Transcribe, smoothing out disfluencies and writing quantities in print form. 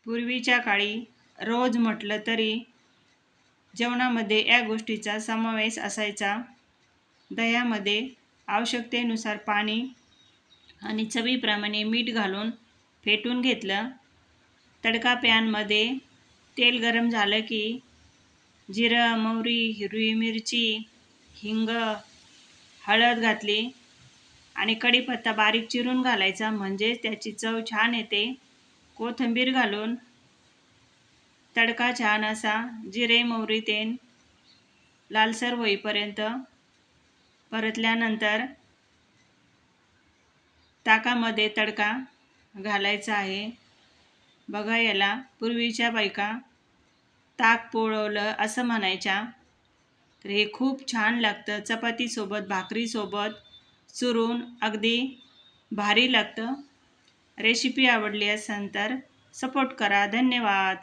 पूर्वीच्या काळी रोज म्हटलं तरी जेवणामध्ये या गोष्टीचा समावेश असायचा. दह्यामध्ये आवश्यकतेनुसार पाणी आणि चवीप्रमाणे मीठ घालून फेटून घेतलं. तडका पॅनमध्ये तेल गरम झालं की जिरं, मोहरी, हिरवी मिरची, हिंग, हळद घातली आणि कढीपत्ता बारीक चिरून घालायचा, म्हणजे त्याची चव छान येते. कोथिंबीर घालून तडका छान असा जिरे मोहरी तेल लालसर होईपर्यंत परतल्यानंतर ताकामध्ये तडका घालायचा आहे. बघा, याला पूर्वीच्या बायका ताक पोळवलं असं म्हणायच्या. तर हे खूप छान लागतं. चपातीसोबत, भाकरीसोबत चुरून अगदी भारी लागतं. रेसिपी आवडली असेल तर सपोर्ट करा. धन्यवाद.